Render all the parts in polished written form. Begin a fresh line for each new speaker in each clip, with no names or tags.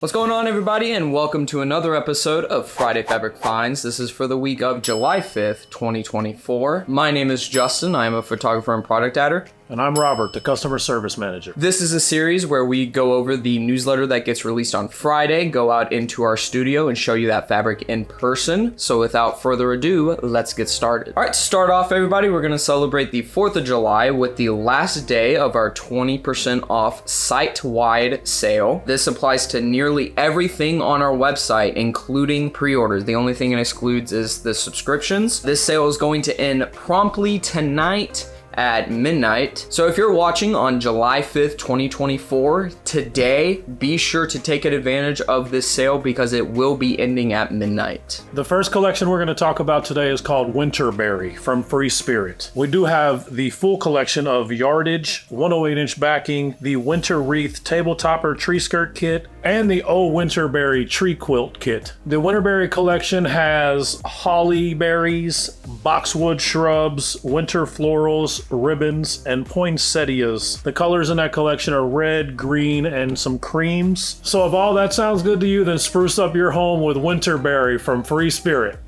What's going on, everybody, and welcome to another episode of Friday Fabric Finds. This is for the week of July 5th, 2024. My name is Justin. I am a photographer and product adder.
And I'm Robert, the customer service manager.
This is a series where we go over the newsletter that gets released on Friday, go out into our studio and show you that fabric in person. So without further ado, let's get started. All right, to start off, everybody, we're going to celebrate the 4th of July with the last day of our 20% off site-wide sale. This applies to nearly everything on our website, including pre-orders. The only thing it excludes is the subscriptions. This sale is going to end promptly tonight at midnight. So if you're watching on July 5th, 2024, today, be sure to take advantage of this sale because it will be ending at midnight.
The first collection we're going to talk about today is called Winterberry from Free Spirit. We do have the full collection of yardage, 108-inch backing, the Winter Wreath table topper tree skirt kit, and the Winterberry tree quilt kit. The Winterberry collection has holly berries, boxwood shrubs, winter florals, ribbons, and poinsettias. The colors in that collection are red, green, and some creams. So if all that sounds good to you, then spruce up your home with Winterberry from Free Spirit.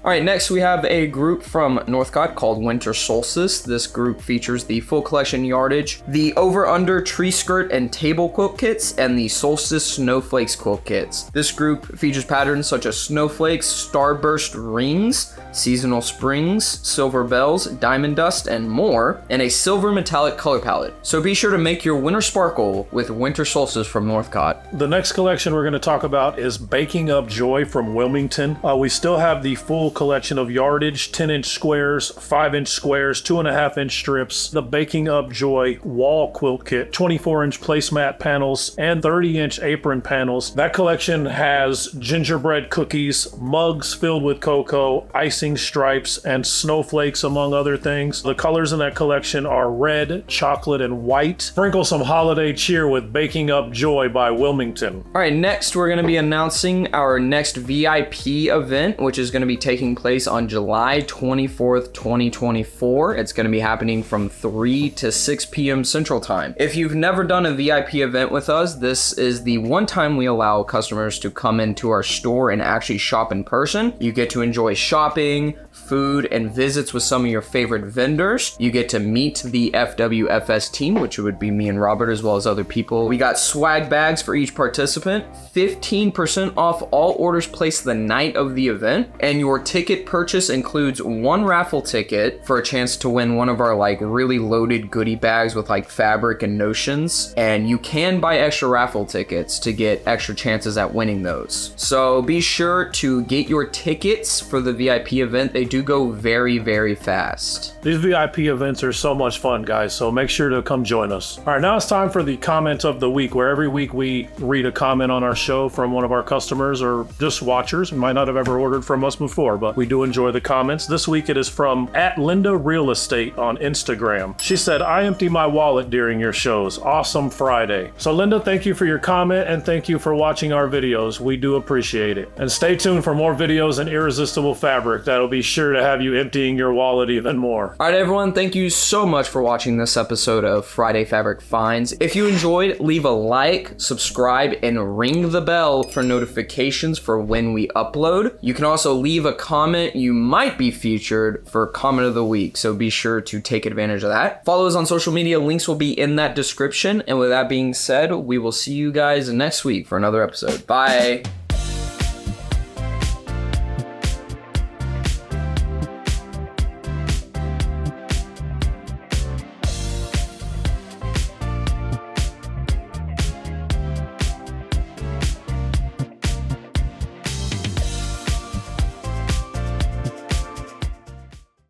All right, next we have a group from Northcott called Winter Solstice. This group features the full collection yardage, the over-under tree skirt and table quilt kits, and the Solstice snowflakes quilt kits. This group features patterns such as snowflakes, starburst rings, seasonal springs, silver bells, diamond dust, and more, and a silver metallic color palette. So be sure to make your winter sparkle with Winter Solstice from Northcott.
The next collection we're going to talk about is Baking Up Joy from Wilmington. We still have the full collection of yardage, 10-inch squares, 5-inch squares, 2.5-inch strips, the Baking Up Joy wall quilt kit, 24-inch placemat panels, and 30-inch apron panels. That collection has gingerbread cookies, mugs filled with cocoa, icing stripes, and snowflakes, among other things. The colors in that collection are red, chocolate, and white. Sprinkle some holiday cheer with Baking Up Joy by Wilmington.
All right, next we're going to be announcing our next V.I.P event, which is going to be taking place on July 24th, 2024. It's going to be happening from 3 to 6 p.m. Central Time. If you've never done a VIP event with us, this is the one time we allow customers to come into our store and actually shop in person. You get to enjoy shopping, food, and visits with some of your favorite vendors. You get to meet the FWFS team, which would be me and Robert, as well as other people. We got swag bags for each participant, 15% off all orders placed the night of the event, and your ticket purchase includes one raffle ticket for a chance to win one of our really loaded goodie bags with fabric and notions, and you can buy extra raffle tickets to get extra chances at winning those. So be sure to get your tickets for the VIP event. They do go very, very fast.
These VIP events are so much fun, guys, so make sure to come join us. All right, now it's time for the comment of the week, where every week we read a comment on our show from one of our customers or just watchers who might not have ever ordered from us before, but we do enjoy the comments. This week it is from @LindaRealEstate on Instagram. She said, "I empty my wallet during your shows. Awesome Friday." So Linda, thank you for your comment and thank you for watching our videos. We do appreciate it. And stay tuned for more videos in irresistible fabric that'll be sure to have you emptying your wallet even more.
All right, everyone, thank you so much for watching this episode of Friday Fabric Finds. If you enjoyed, leave a like, subscribe, and ring the bell for notifications for when we upload. You can also leave a comment. You might be featured for Comment of the Week, so be sure to take advantage of that. Follow us on social media. Links will be in that description. And with that being said, we will see you guys next week for another episode. Bye.